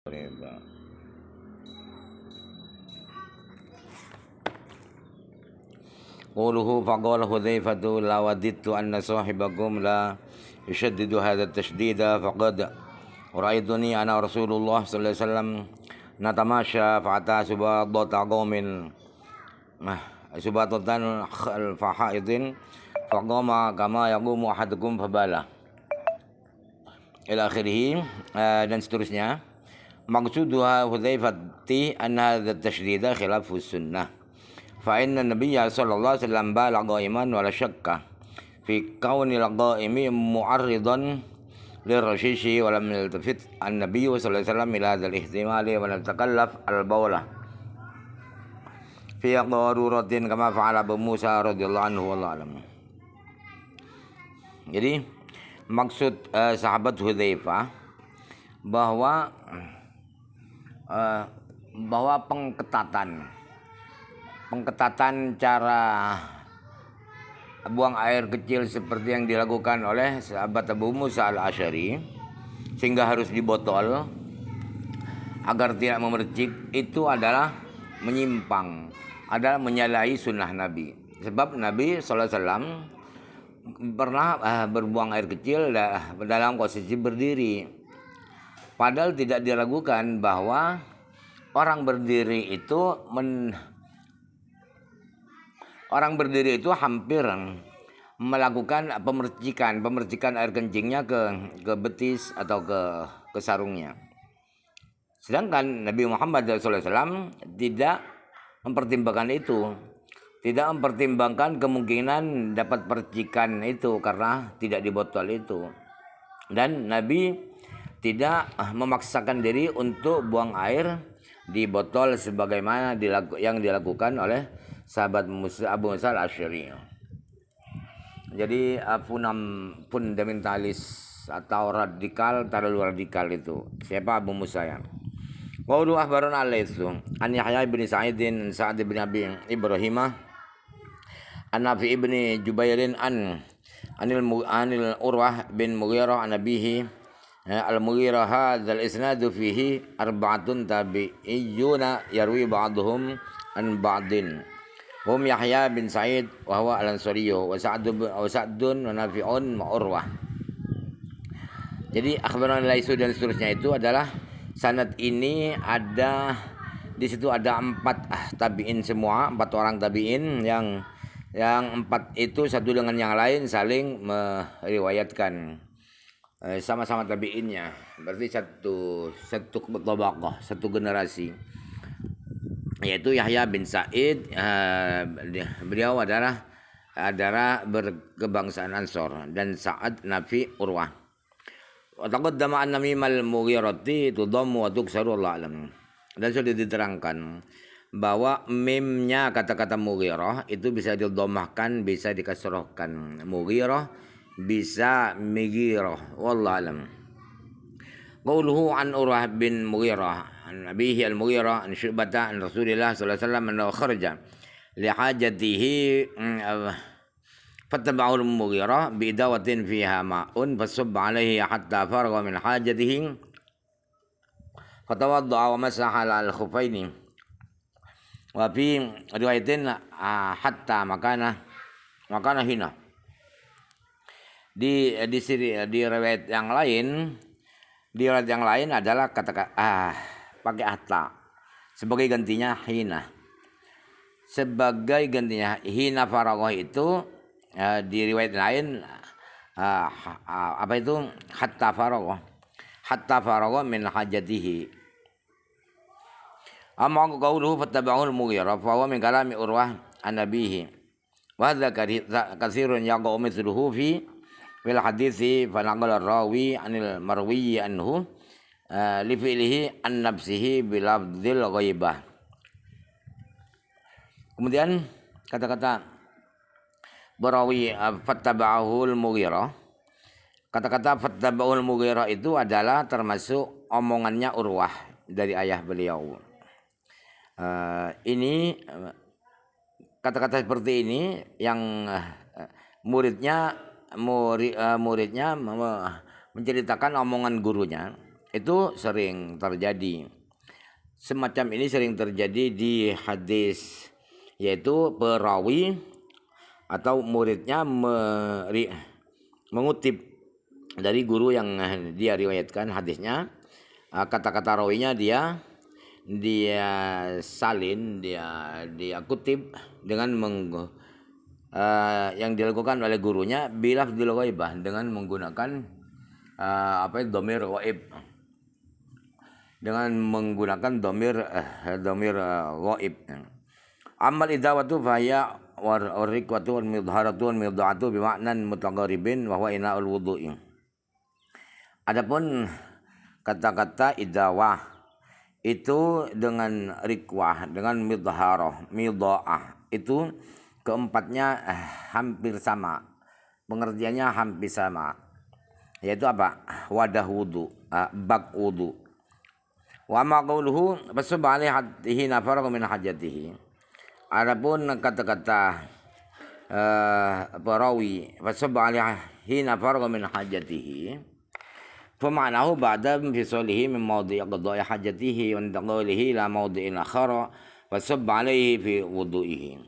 riba. Quluhu faqala Hudzaifatu la wadidtu anna sahibakum la yushaddidu hadha at-tashdida faqad ra'aytuni ana Rasulullah sallallahu alaihi wasallam natamasha fa'ata subadata qaumin subadatan al-fahaidin faqama kama yaqumu ahadukum fabala ila akhirih, dan seterusnya. Maqsuduha Hudzaifati anna hadha at-tashdida khilafu sunnah. Fa inna Nabiyya sallallahu alaihi wasallam balagha iman wa la syakka fi kaunil qaimi mu'arridan lirrashishi wa lam yaltafit an-nabiy sallallahu alaihi wasallam ila hadzal ihtimali wa lam takallaf al-bawla fi daruratin kama fa'ala Abu Musa radhiyallahu anhu wallahu alam. Jadi maksud sahabat Hudzaifah bahwa pengketatan cara buang air kecil seperti yang dilakukan oleh sahabat Abu Musa al-Asy'ari sehingga harus dibotol agar tidak memercik, itu adalah menyimpang, adalah menyalahi sunnah Nabi. Sebab Nabi SAW pernah berbuang air kecil dalam posisi berdiri. Padahal tidak diragukan bahwa orang berdiri itu hampir melakukan pemercikan air kencingnya ke betis atau ke sarungnya. Sedangkan Nabi Muhammad SAW tidak mempertimbangkan itu, tidak mempertimbangkan kemungkinan dapat percikan itu karena tidak dibotol itu. Dan Nabi tidak memaksakan diri untuk buang air di botol sebagaimana yang dilakukan oleh sahabat Abu Musa al-Asy'ari. Jadi fundamentalis atau radikal, terlalu radikal itu siapa? Abu Musa ya. Qawlu akhbarana al-Laits an Yahya bin Sa'idin Sa'd bin Abi Ibrahimah an Nafi ibn Jubairin anil Urwah bin Mughirah an abihi al-Mughirah hadzal isnadu fihi arba'atun tabi'iyuna yarwi ba'duhum an ba'din hum Yahya bin Sa'id wa huwa al-Ansari wa Sa'dun wa Nafi'un wa Urwah. Jadi akhbaran Laisu dan seterusnya itu adalah sanad ini ada di situ ada 4 tabi'in semua, 4 orang tabi'in yang 4 itu satu dengan yang lain saling meriwayatkan. Sama-sama tabi'innya, berarti satu tabaqah, satu generasi, yaitu Yahya bin Sa'id. Beliau adalah berkebangsaan Ansor, dan Sa'ad Nafi Urwah. Wa taqaddama anna mimal Mughirati tudammu wa tuksaru Allah alam. Dan sudah diterangkan bahwa mimnya kata-kata Mughirah itu bisa didomahkan, bisa dikasrohkan. Mughirah bisa Mighirah, wallahu alam. Qauluhu an Urwah bin Mughirah an abihi al-Mughirah an Syu'bah an Rasulillah sallallahu alaihi wasallam annahu kharaja li hajatihi fattaba'u al-Mughirah bi dawatin fiha ma'un fasubba alaihi hatta faragha min hajatihi fatawadda'a wa masaha al-khuffaini wa fi riwayatin hatta makana hina. Di riwayat yang lain adalah kata pakai hatta sebagai gantinya hina. Sebagai gantinya hina faragha itu di riwayat lain apa itu hatta faragha min hajatihi. Amma qawluhu fattaba'ul Mughirah fa huwa min kalami Urwah an nabihi wa hadza katsirun yaqa'u mithluhu fi fil hadithi fa naqala rawi anil marwi anhu li fi'lihi an nafsihi bil lafdzil ghaibah. Kemudian kata-kata barawi fattaba'ul Mughirah, kata-kata fattaba'ul Mughirah itu adalah termasuk omongannya Urwah dari ayah beliau. Ini kata-kata seperti ini yang muridnya menceritakan omongan gurunya. itu sering terjadi. Semacam ini sering terjadi di hadis, yaitu perawi atau muridnya mengutip dari guru yang dia riwayatkan hadisnya, kata-kata rawinya dia salin, dia kutip dengan yang dilakukan oleh gurunya bilafdzil ghaibah, dengan menggunakan domir ghaib, dengan menggunakan domir ghaib. Amal idawatu faya wariqwatu wal midharatu wal midha'atu bima'nan mutaqarribin wa huwa ina'ul wudu'i. Adapun kata-kata idawah itu dengan rikwah, dengan midharah, midha'ah, itu keempatnya hampir sama. Pengertiannya hampir sama. Yaitu apa? Wadah wudu, bak wudu. Wa ma qawluhu fasubha alaihi nafar min hajatihi. Adapun kata-kata perawi fasubha alaihi nafar min hajatihi, fama'nahu ba'da infisalihi min mawdi'i qada'i hajatihi wa intiqalihi ila mawdi'in akhara fasubha alaihi fi wudu'ihi.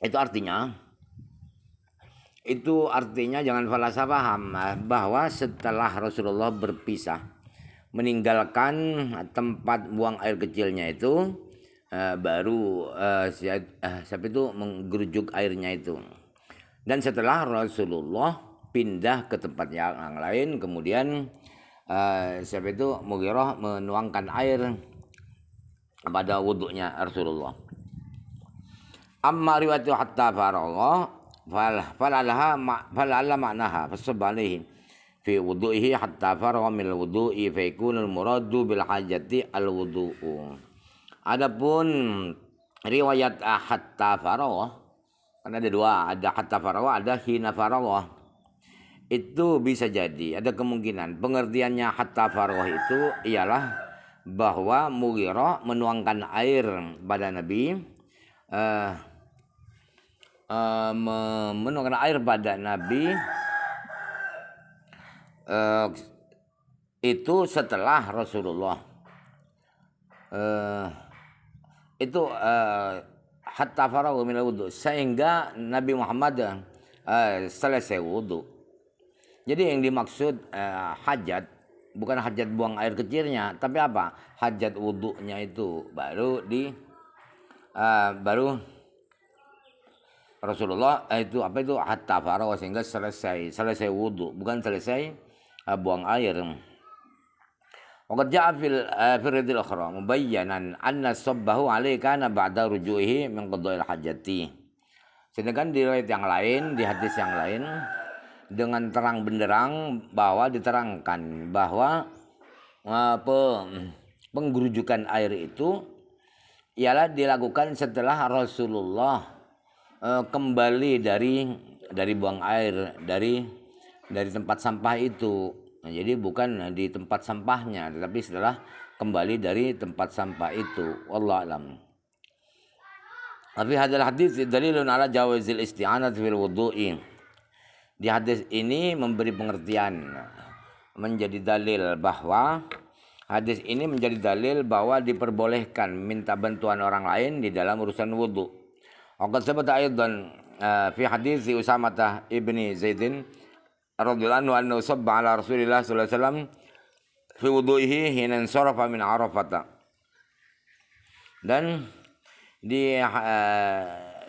Itu artinya jangan salah paham bahwa setelah Rasulullah berpisah, meninggalkan tempat buang air kecilnya itu, baru siapa itu menggerujuk airnya itu. Dan setelah Rasulullah pindah ke tempat yang lain, kemudian siapa itu Mughirah menuangkan air pada wudhunya Rasulullah. Amma riwayatu hatta faragha fal'alla ma'naha fasabalihi fi wudu'ihi hatta faragha min wudu'i fa yakunu al-muradu bil hajati al-wudu'u. Adapun riwayat hatta faragha, kan ada dua, ada hatta faragha, ada hina faragha. Itu bisa jadi ada kemungkinan pengertiannya hatta faragha itu ialah bahwa Mughirah menuangkan air pada Nabi, menuangkan air pada Nabi itu setelah Rasulullah itu hatta faragha min wudu, sehingga Nabi Muhammad selesai wudu. Jadi yang dimaksud hajat bukan hajat buang air kecilnya, tapi apa? Hajat wudunya itu baru Rasulullah itu hatta faragha, sehingga selesai wudu, bukan selesai buang air. Waqad ja'a fil ridil ukhra mubayyanan anna sabbahu alaihi kana ba'da ruju'ihi min qada'il hajati. Sedangkan di riwayat yang lain, di hadis yang lain, dengan terang benderang bahwa diterangkan bahwa penggerujukan air itu ialah dilakukan setelah Rasulullah kembali dari buang air dari tempat sampah itu. Nah, jadi bukan di tempat sampahnya, tetapi setelah kembali dari tempat sampah itu. Wallahu a'lam. Fi hadzal hadis dalilun ala jawazil isti'anati fil wudu'i. Di hadis ini memberi pengertian, menjadi dalil bahwa hadis ini menjadi dalil bahwa diperbolehkan minta bantuan orang lain di dalam urusan wudu. Waqad sabata aidan fi hadis Usamah ibni Zaidin radhiyallahu anhu annahu sabba ala Rasulillah sallallahu alaihi wasallam fi wudu'ihi hina insarafa min Arafah. Dan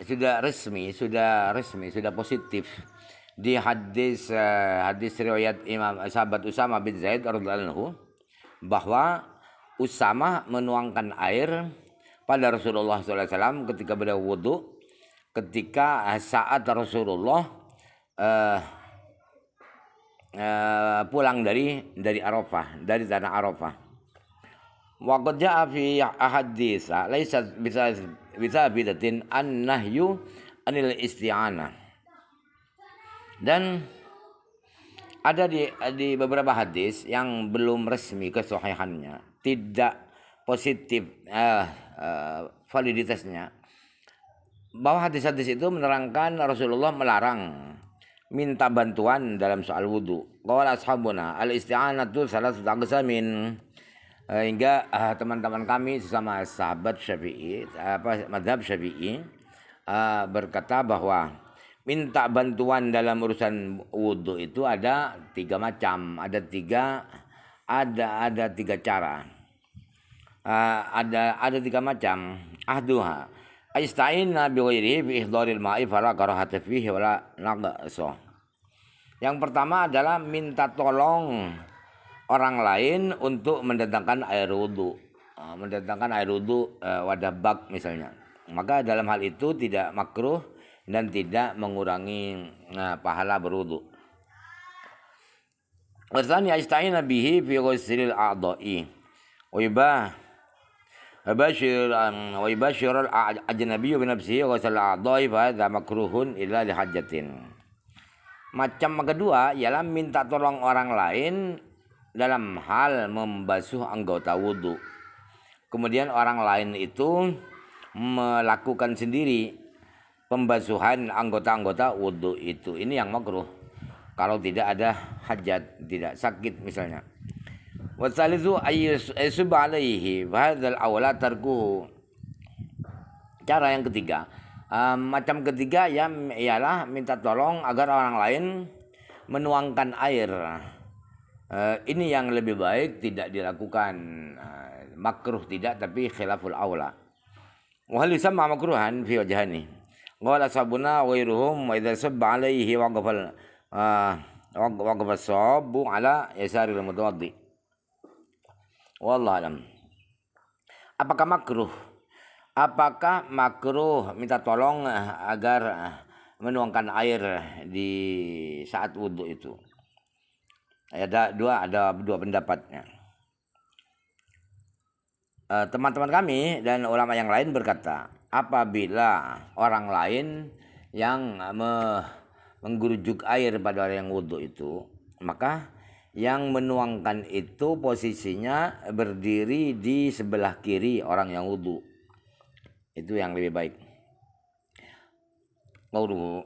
sudah resmi, sudah positif di hadis riwayat Imam sahabat Usamah bin Zaid radhiyallahu anhu bahwa Usamah menuangkan air pada Rasulullah SAW ketika beliau wudu, ketika saat Rasulullah pulang dari Arafah, dari tanah Arafah. Wa qad jaa fi ahadits laysat bithabitin an-nahyu anil isti'anah. Dan ada di beberapa hadis yang belum resmi kesahihannya, tidak positif validitasnya, bahwa hadis-hadis itu menerangkan Rasulullah melarang minta bantuan dalam soal wudu. Qala ashabuna al-isti'anatu salasatu aqsamin. Hingga teman-teman kami sesama sahabat Syafi'i, mazhab Syafi'i, berkata bahwa minta bantuan dalam urusan wudu itu ada 3 macam, ada tiga cara. Ada 3 macam. Ahduha aista'inna bi ghairihi fi ihdharil ma'i fala karahata fihi wala naqsa. Yang pertama adalah minta tolong orang lain untuk mendatangkan air wudu. Wadah bak misalnya. Maka dalam hal itu tidak makruh dan tidak mengurangi pahala berwudu. Wasani aista'inna bihi fi ghuslil a'dha'i. ويبشر الأجنبي بنفسه وغسل الأعضاء فهذا مكروه إلا لحاجة. Macam kedua ialah minta tolong orang lain dalam hal membasuh anggota wudu. Kemudian orang lain itu melakukan sendiri pembasuhan anggota-anggota wudu itu. Ini yang makruh. Kalau tidak ada hajat, tidak sakit misalnya. Wasalitsu ayyusub alaihi wa hadzal awla tarkuhu. Cara yang ketiga, macam ketiga ialah minta tolong agar orang lain menuangkan air. Ini yang lebih baik tidak dilakukan. Makruh tidak, tapi khilaful aula. Wa hal yusamma makruhan fi wajhani. Qala sabuna ghairuhum wa idza sabba alaihi waqafa as-sabu ala yasaril mutawaddi. Wallahu alam. Apakah makruh minta tolong agar menuangkan air di saat wudu itu? Ada dua pendapatnya. Teman-teman kami dan ulama yang lain berkata, apabila orang lain yang menggerujuk air pada orang yang wudu itu, maka yang menuangkan itu posisinya berdiri di sebelah kiri orang yang wudu. Itu yang lebih baik. Qauluhu